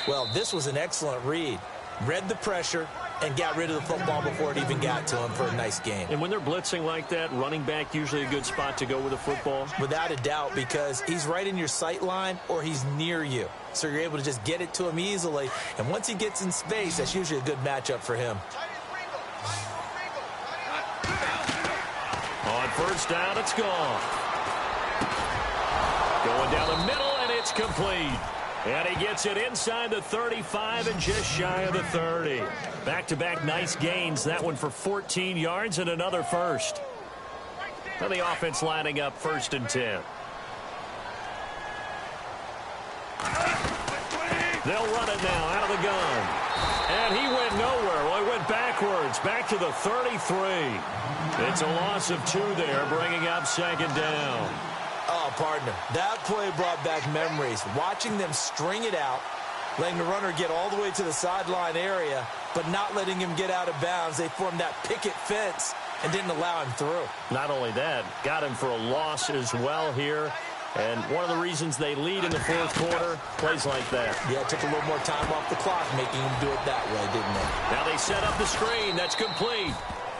Speaker 7: Well, this was an excellent read. Read the pressure and got rid of the football before it even got to him for a nice game.
Speaker 6: And when they're blitzing like that, running back usually a good spot to go with the football?
Speaker 7: Without a doubt, because he's right in your sight line or he's near you. So you're able to just get it to him easily. And once he gets in space, that's usually a good matchup for him.
Speaker 6: On first down, it's gone. Going down the middle, and it's complete. And he gets it inside the 35 and just shy of the 30. Back-to-back nice gains. That one for 14 yards and another first. And the offense lining up 1st and 10. They'll run it now out of the gun. And he went nowhere. Well, he went backwards, back to the 33. It's a loss of 2 there, bringing up 2nd down.
Speaker 7: Oh, partner, that play brought back memories. Watching them string it out, letting the runner get all the way to the sideline area, but not letting him get out of bounds. They formed that picket fence and didn't allow him through.
Speaker 6: Not only that, got him for a loss as well here. And one of the reasons they lead in the 4th quarter, plays like that.
Speaker 7: Yeah, it took a little more time off the clock, making him do it that way, didn't they?
Speaker 6: Now they set up the screen. That's complete.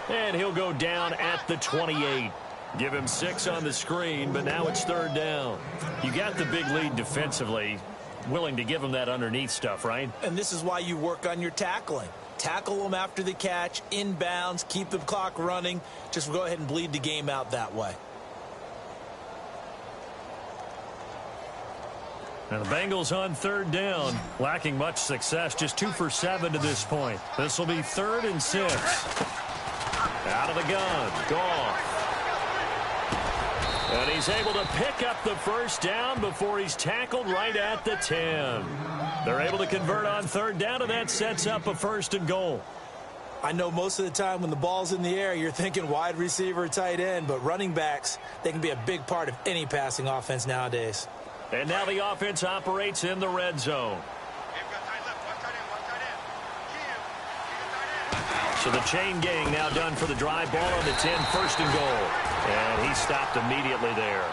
Speaker 6: And he'll go down at the 28. Give him 6 on the screen, but now it's 3rd down. You got the big lead defensively. Willing to give him that underneath stuff, right?
Speaker 7: And this is why you work on your tackling. Tackle them after the catch, inbounds, keep the clock running. Just go ahead and bleed the game out that way.
Speaker 6: Now the Bengals on 3rd down, lacking much success, just 2 for 7 to this point. This will be 3rd and 6. Out of the gun, Goff. And he's able to pick up the first down before he's tackled right at the 10. They're able to convert on 3rd down, and that sets up a 1st and goal.
Speaker 7: I know most of the time when the ball's in the air, you're thinking wide receiver, tight end, but running backs, they can be a big part of any passing offense nowadays.
Speaker 6: And now the offense operates in the red zone. So the chain gang now done for the drive ball on the 10, 1st and goal. And he stopped immediately there.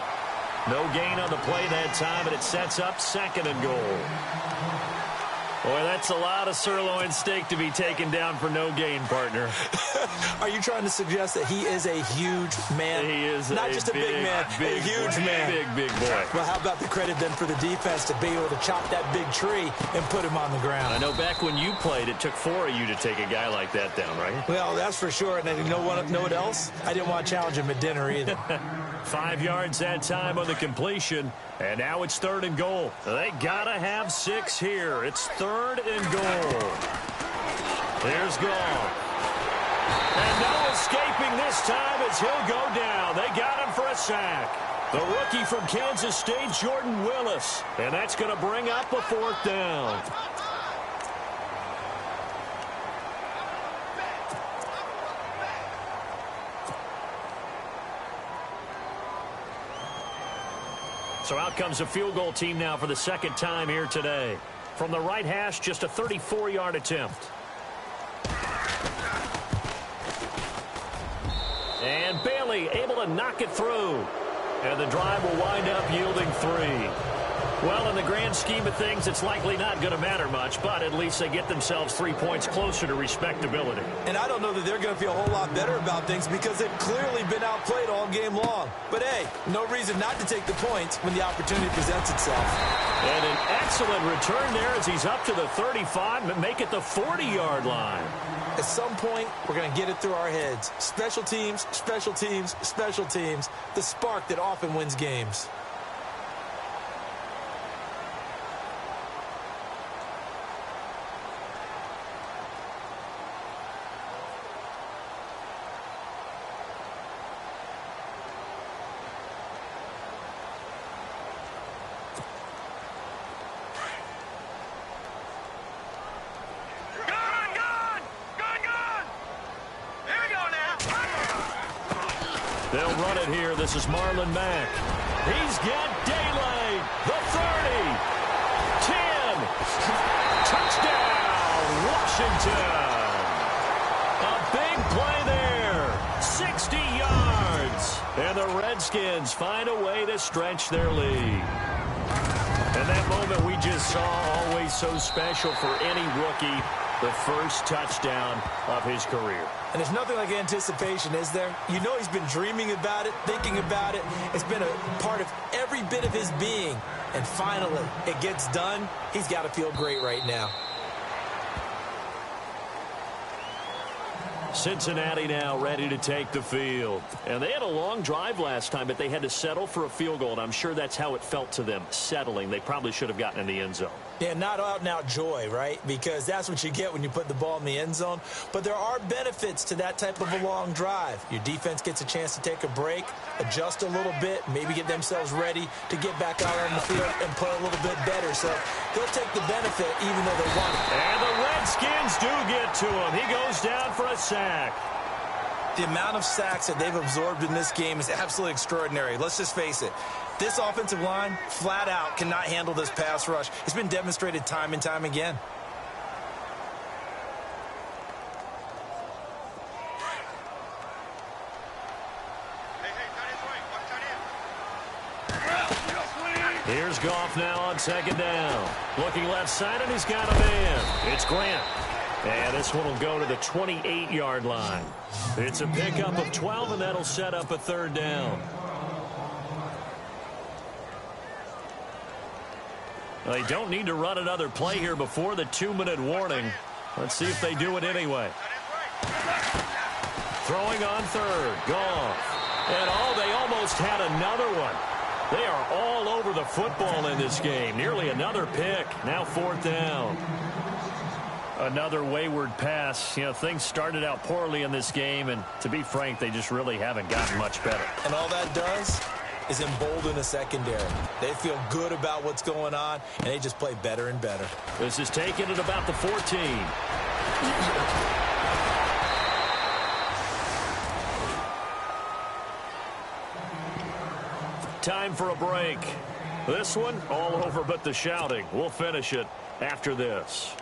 Speaker 6: No gain on the play that time, and it sets up 2nd and goal. Boy, that's a lot of sirloin steak to be taken down for no gain, partner.
Speaker 7: Are you trying to suggest that he is a huge man?
Speaker 6: He is
Speaker 7: not just a big man, a huge man.
Speaker 6: Big boy.
Speaker 7: Well, how about the credit then for the defense to be able to chop that big tree and put him on the ground?
Speaker 6: I know back when you played, it took 4 of you to take a guy like that down, right?
Speaker 7: Well, that's for sure. And then you know what else? I didn't want to challenge him at dinner either.
Speaker 6: 5 yards that time on the completion. And now it's 3rd and goal. They gotta have 6 here. It's 3rd and goal. Here's Goff. And no escaping this time as he'll go down. They got him for a sack. The rookie from Kansas State, Jordan Willis. And that's going to bring up a 4th down. So out comes a field goal team now for the 2nd time here today. From the right hash, just a 34-yard attempt. And Bailey able to knock it through. And the drive will wind up yielding 3. Well, in the grand scheme of things, it's likely not going to matter much, but at least they get themselves 3 points closer to respectability.
Speaker 7: And I don't know that they're going to feel a whole lot better about things because they've clearly been outplayed all game long. But, hey, no reason not to take the points when the opportunity presents itself.
Speaker 6: And an excellent return there as he's up to the 35, but make it the 40-yard line.
Speaker 7: At some point, we're going to get it through our heads. Special teams, special teams, special teams. The spark that often wins games.
Speaker 6: They'll run it here. This is Marlon Mack. He's got daylight. The 30. 10. Touchdown, Washington. A big play there. 60 yards. And the Redskins find a way to stretch their lead. And that moment we just saw, always so special for any rookie. The first touchdown of his career.
Speaker 7: And there's nothing like anticipation, is there? You know he's been dreaming about it, thinking about it. It's been a part of every bit of his being. And finally, it gets done. He's got to feel great right now.
Speaker 6: Cincinnati now ready to take the field. And they had a long drive last time, but they had to settle for a field goal. And I'm sure that's how it felt to them, settling. They probably should have gotten in the end zone.
Speaker 7: Yeah, not out-and-out joy, right? Because that's what you get when you put the ball in the end zone. But there are benefits to that type of a long drive. Your defense gets a chance to take a break, adjust a little bit, maybe get themselves ready to get back out on the field and play a little bit better. So they'll take the benefit even though they want it.
Speaker 6: And the Redskins do get to him. He goes down for a sack.
Speaker 7: The amount of sacks that they've absorbed in this game is absolutely extraordinary. Let's just face it. This offensive line, flat out, cannot handle this pass rush. It's been demonstrated time and time again.
Speaker 6: Here's Goff now on 2nd down. Looking left side, and he's got a man. It's Grant. And this one will go to the 28-yard line. It's a pickup of 12, and that'll set up a 3rd down. They don't need to run another play here before the 2-minute warning. Let's see if they do it anyway. Throwing on 3rd. Goff. And they almost had another one. They are all over the football in this game. Nearly another pick. Now 4th down. Another wayward pass. You know, things started out poorly in this game, and to be frank, they just really haven't gotten much better.
Speaker 7: And all that does is embolden the secondary. They feel good about what's going on, and they just play better and better.
Speaker 6: This is taken at about the 14. Time for a break. This one, all over but the shouting. We'll finish it after this.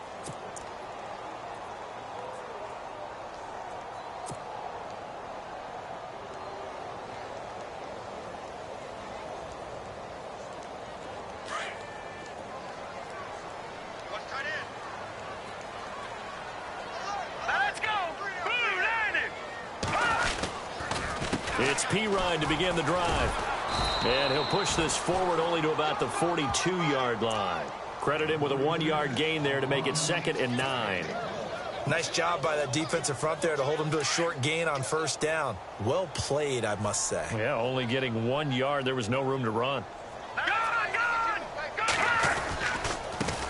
Speaker 6: It's Pirine to begin the drive. And he'll push this forward only to about the 42-yard line. Credit him with a 1-yard gain there to make it 2nd and 9.
Speaker 7: Nice job by that defensive front there to hold him to a short gain on first down. Well played, I must say.
Speaker 6: Yeah, only getting 1 yard. There was no room to run.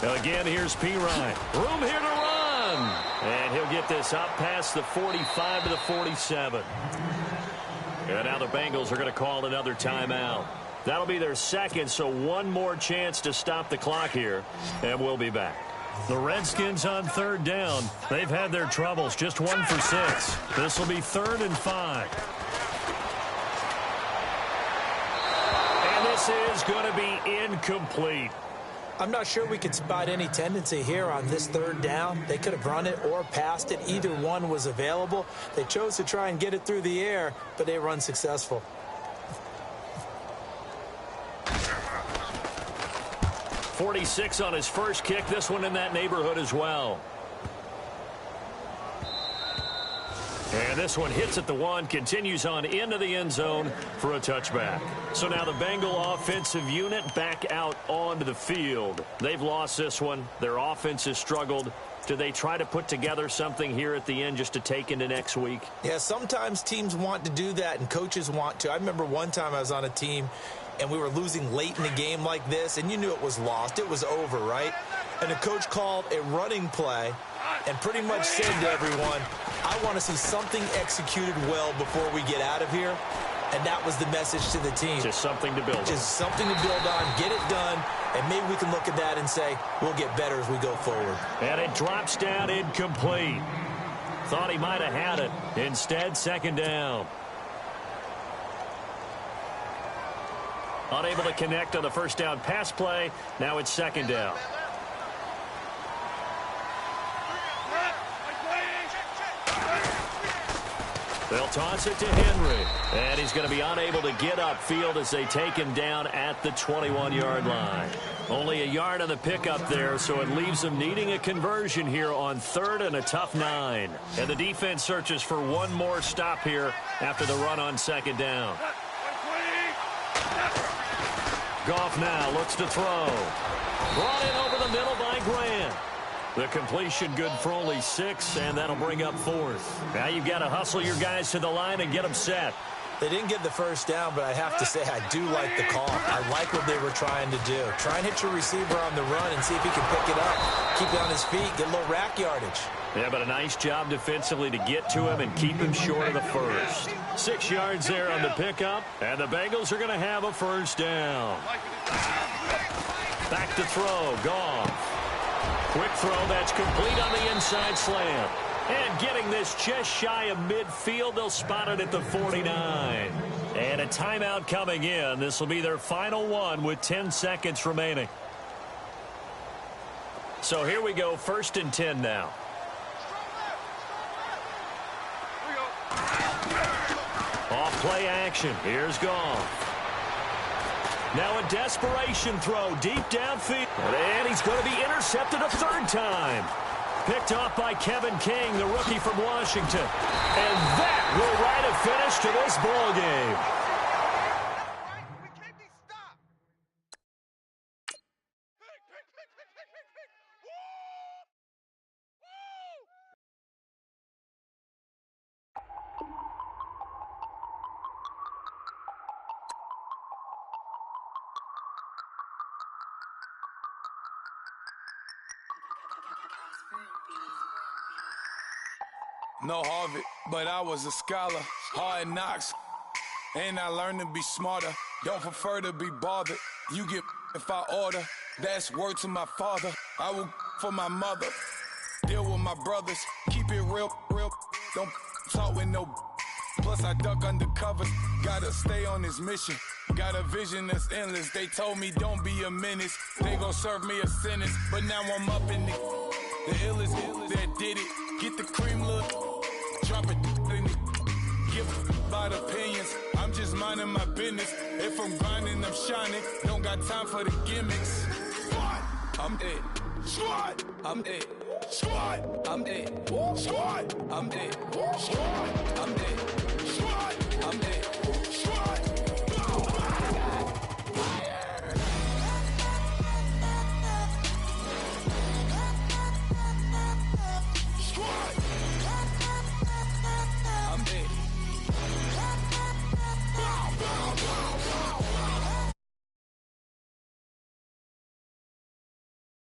Speaker 6: Again, here's Pirine. Room here to run. And he'll get this up past the 45 to the 47. And now the Bengals are going to call another timeout. That'll be their second, so one more chance to stop the clock here. And we'll be back. The Redskins on 3rd down. They've had their troubles, just 1 for 6. This will be 3rd and 5. And this is going to be incomplete.
Speaker 7: I'm not sure we could spot any tendency here on this 3rd down. They could have run it or passed it. Either one was available. They chose to try and get it through the air, but they were unsuccessful.
Speaker 6: .46 on his first kick. This one in that neighborhood as well. And this one hits at the 1, continues on into the end zone for a touchback. So now the Bengal offensive unit back out onto the field. They've lost this one. Their offense has struggled. Do they try to put together something here at the end just to take into next week?
Speaker 7: Yeah, sometimes teams want to do that and coaches want to. I remember one time I was on a team and we were losing late in the game like this, and you knew it was lost. It was over, right? And the coach called a running play and pretty much said to everyone, I want to see something executed well before we get out of here. And that was the message to the team.
Speaker 6: Just something to build on.
Speaker 7: Just something to build on, get it done, and maybe we can look at that and say, we'll get better as we go forward.
Speaker 6: And it drops down incomplete. Thought he might have had it. Instead, 2nd down. Unable to connect on the first down pass play. Now it's 2nd down. They'll toss it to Henry. And he's going to be unable to get upfield as they take him down at the 21-yard line. Only a yard on the pickup there, so it leaves them needing a conversion here on 3rd and a tough 9. And the defense searches for one more stop here after the run on 2nd down. Goff now looks to throw. Brought in over the middle by Grant. The completion good for only 6, and that'll bring up 4th. Now you've got to hustle your guys to the line and get them set.
Speaker 7: They didn't get the first down, but I have to say I do like the call. I like what they were trying to do. Try and hit your receiver on the run and see if he can pick it up. Keep it on his feet, get a little rack yardage.
Speaker 6: Yeah, but a nice job defensively to get to him and keep him short of the first. 6 yards there on the pickup, and the Bengals are going to have a first down. Back to throw, Goff. Quick throw, that's complete on the inside slant. And getting this just shy of midfield, they'll spot it at the 49. And a timeout coming in. This will be their final one with 10 seconds remaining. So here we go, 1st and 10 now. Off play action. Here's Goff. Now a desperation throw deep downfield. And he's going to be intercepted a 3rd time. Picked off by Kevin King, the rookie from Washington. And that will write a finish to this ball game.
Speaker 9: No Harvard, but I was a scholar. Hard knocks, and I learned to be smarter. Don't prefer to be bothered. You get if I order. That's word to my father. I will for my mother. Deal with my brothers. Keep it real, real. Don't talk with no. Plus I duck undercover. Gotta stay on this mission. Got a vision that's endless. They told me don't be a menace. They gon' serve me a sentence. But now I'm up in the illest that did it. Get the cream look. Drop it in it. Give about opinions. I'm just minding my business. If I'm grinding, I'm shining. Don't got time for the gimmicks. Squad, I'm it. Squad, I'm it. Squad, I'm it. Squad, I'm it. Squad.